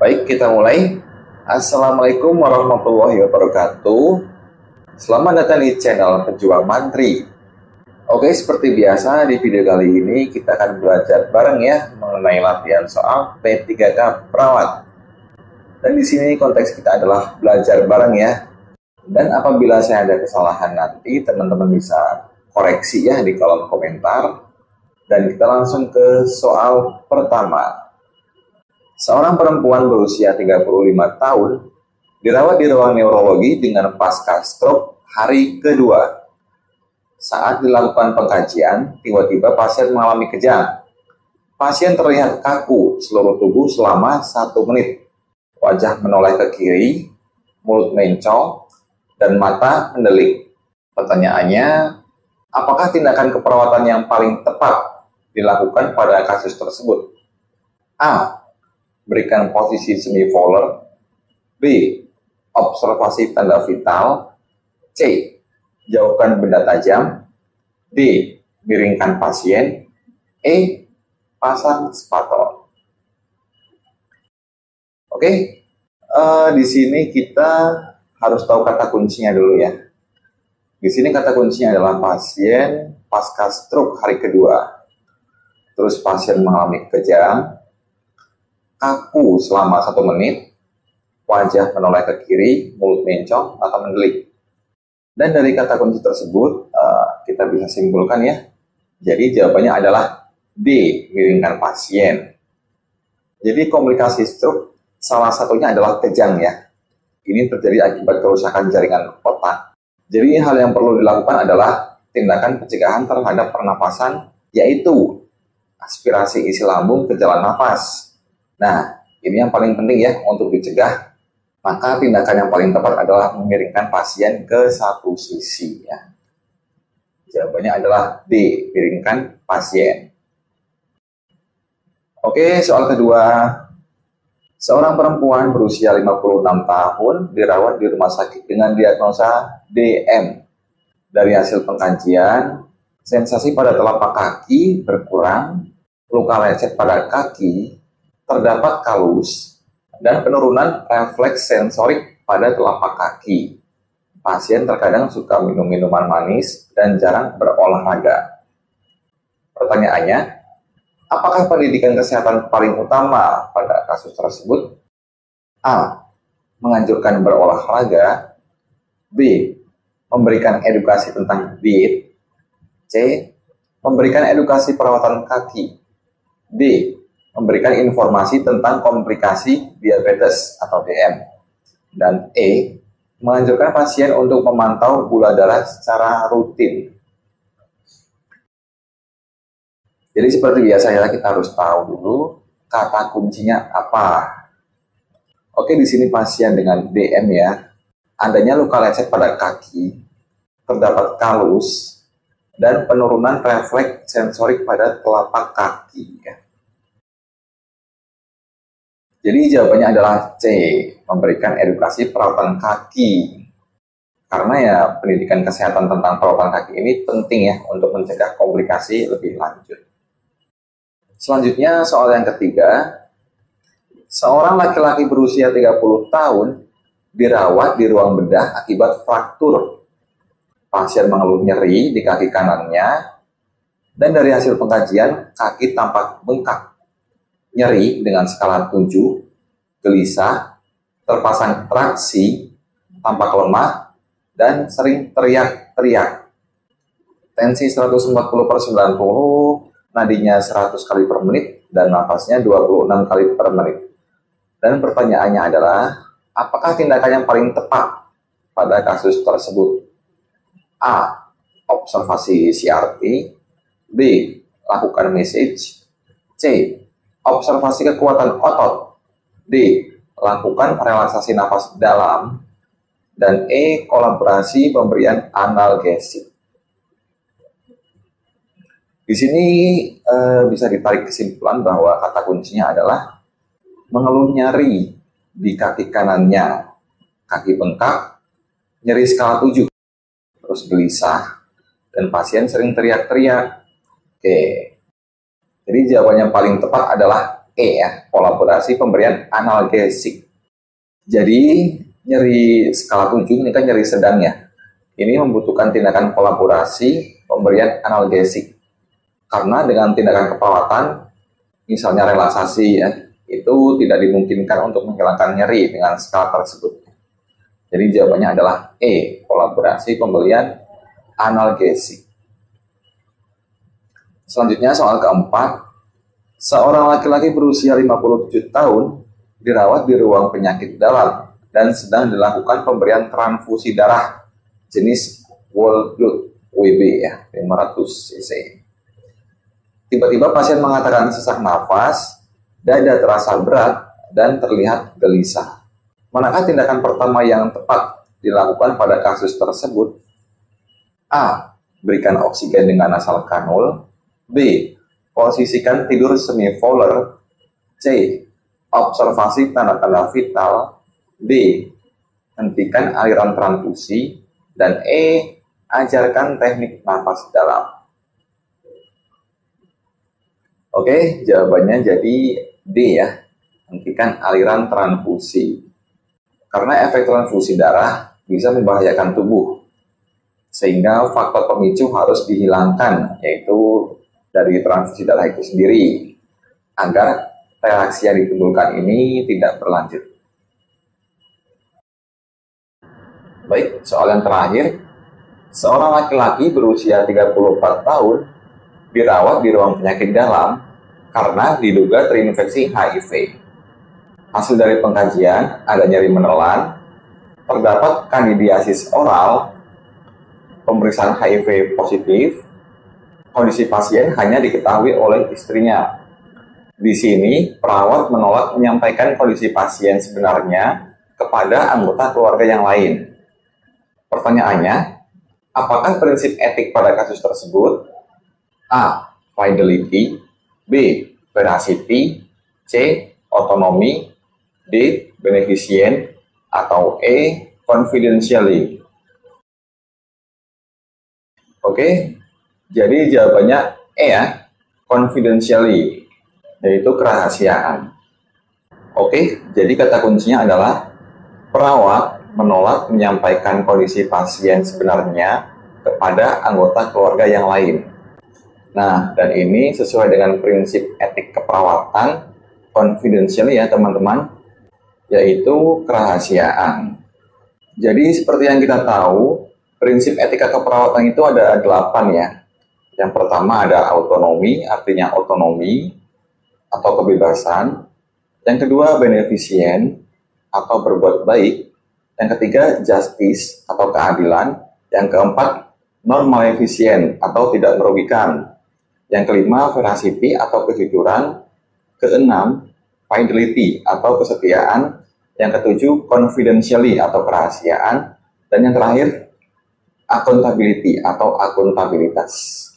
Baik, kita mulai. Assalamualaikum warahmatullahi wabarakatuh. Selamat datang di channel Pejuang Mantri. Oke, seperti biasa di video kali ini kita akan belajar bareng ya mengenai latihan soal P3K Perawat. Dan di sini konteks kita adalah belajar bareng ya. Dan apabila saya ada kesalahan nanti teman-teman bisa koreksi ya di kolom komentar. Dan kita langsung ke soal pertama. Seorang perempuan berusia 35 tahun dirawat di ruang neurologi dengan pasca stroke hari kedua. Saat dilakukan pengkajian, tiba-tiba pasien mengalami kejang. Pasien terlihat kaku seluruh tubuh selama 1 menit. Wajah menoleh ke kiri, mulut mencong, dan mata mendelik. Pertanyaannya, apakah tindakan keperawatan yang paling tepat dilakukan pada kasus tersebut? A. Berikan posisi semi-volar. B. Observasi tanda vital. C. Jauhkan benda tajam. D. Miringkan pasien. E. Pasang spator. Oke, di sini kita harus tahu kata kuncinya dulu ya. Di sini kata kuncinya adalah pasien pasca stroke hari kedua. Terus pasien mengalami kejang, kaku selama 1 menit, wajah menoleh ke kiri, mulut mencong, atau mendelik. Dan dari kata kunci tersebut, kita bisa simpulkan ya. Jadi jawabannya adalah D, miringkan pasien. Jadi komplikasi stroke salah satunya adalah kejang ya. Ini terjadi akibat kerusakan jaringan otak. Jadi hal yang perlu dilakukan adalah tindakan pencegahan terhadap pernapasan, yaitu aspirasi isi lambung ke jalan nafas. Nah, ini yang paling penting ya untuk dicegah. Maka tindakan yang paling tepat adalah memiringkan pasien ke satu sisi ya. Jawabannya adalah D, miringkan pasien. Oke, soal kedua. Seorang perempuan berusia 56 tahun dirawat di rumah sakit dengan diagnosa DM. Dari hasil pengkajian, sensasi pada telapak kaki berkurang, luka lecet pada kaki, terdapat kalus, dan penurunan refleks sensorik pada telapak kaki. Pasien terkadang suka minum minuman manis dan jarang berolahraga. Pertanyaannya, apakah pendidikan kesehatan paling utama pada kasus tersebut? A. Menganjurkan berolahraga. B. Memberikan edukasi tentang diet. C. Memberikan edukasi perawatan kaki. D. Memberikan informasi tentang komplikasi diabetes atau DM. Dan E. Menganjurkan pasien untuk memantau gula darah secara rutin. Jadi seperti biasa ya, kita harus tahu dulu kata kuncinya apa. Oke, di sini pasien dengan DM ya. Adanya luka lecet pada kaki, terdapat kalus, dan penurunan refleks sensorik pada telapak kaki ya. Jadi jawabannya adalah C, memberikan edukasi perawatan kaki. Karena ya pendidikan kesehatan tentang perawatan kaki ini penting ya untuk mencegah komplikasi lebih lanjut. Selanjutnya soal yang ketiga. Seorang laki-laki berusia 30 tahun dirawat di ruang bedah akibat fraktur. Pasien mengeluh nyeri di kaki kanannya, dan dari hasil pengkajian kaki tampak bengkak. Nyeri dengan skala 7, gelisah, terpasang traksi, tampak lemah, dan sering teriak-teriak. Tensi 140/90, nadinya 100 kali per menit, dan nafasnya 26 kali per menit. Dan pertanyaannya adalah, apakah tindakan yang paling tepat pada kasus tersebut? A. Observasi CRT. B. Lakukan massage. C. Observasi kekuatan otot. D. Lakukan relaksasi nafas dalam. Dan E. Kolaborasi pemberian analgesik. Di sini bisa ditarik kesimpulan bahwa kata kuncinya adalah mengeluh nyeri di kaki kanannya, kaki bengkak, nyeri skala 7, terus gelisah, dan pasien sering teriak-teriak. Oke. Jadi jawaban yang paling tepat adalah E ya, kolaborasi pemberian analgesik. Jadi nyeri skala 7 ini kan nyeri sedang ya. Ini membutuhkan tindakan kolaborasi pemberian analgesik. Karena dengan tindakan keperawatan, misalnya relaksasi ya, itu tidak dimungkinkan untuk menghilangkan nyeri dengan skala tersebut. Jadi jawabannya adalah E, kolaborasi pemberian analgesik. Selanjutnya soal keempat. Seorang laki-laki berusia 57 tahun dirawat di ruang penyakit dalam dan sedang dilakukan pemberian transfusi darah jenis whole blood WB ya, 500 cc. Tiba-tiba pasien mengatakan sesak nafas, dada terasa berat, dan terlihat gelisah. Manakah tindakan pertama yang tepat dilakukan pada kasus tersebut? A. Berikan oksigen dengan nasal kanul. B. Posisikan tidur semi-fowler. C. Observasi tanda-tanda vital. D. Hentikan aliran transfusi. Dan E. Ajarkan teknik nafas dalam. Oke, jawabannya jadi D ya. Hentikan aliran transfusi. Karena efek transfusi darah bisa membahayakan tubuh. Sehingga faktor pemicu harus dihilangkan, yaitu dari transfusi darah itu sendiri, agar reaksi yang ditimbulkan ini tidak berlanjut. Baik, soal yang terakhir. Seorang laki-laki berusia 34 tahun dirawat di ruang penyakit dalam karena diduga terinfeksi HIV. Hasil dari pengkajian ada nyeri menelan, terdapat kandidiasis oral, pemeriksaan HIV positif. Kondisi pasien hanya diketahui oleh istrinya. Di sini, perawat menolak menyampaikan kondisi pasien sebenarnya kepada anggota keluarga yang lain. Pertanyaannya, apakah prinsip etik pada kasus tersebut? A. Fidelity. B. Veracity. C. Autonomy. D. Beneficient. Atau E. Confidentially. Oke. Jadi jawabannya E ya, confidentially, yaitu kerahasiaan. Oke, jadi kata kuncinya adalah perawat menolak menyampaikan kondisi pasien sebenarnya kepada anggota keluarga yang lain. Nah, dan ini sesuai dengan prinsip etik keperawatan confidentially ya teman-teman, yaitu kerahasiaan. Jadi seperti yang kita tahu, prinsip etika keperawatan itu ada 8 ya. Yang pertama ada autonomi, artinya otonomi atau kebebasan. Yang kedua beneficient atau berbuat baik. Yang ketiga justice atau keadilan. Yang keempat non-maleficent atau tidak merugikan. Yang kelima veracity atau kejujuran. Keenam fidelity atau kesetiaan. Yang ketujuh confidentially atau kerahasiaan. Dan yang terakhir accountability atau akuntabilitas.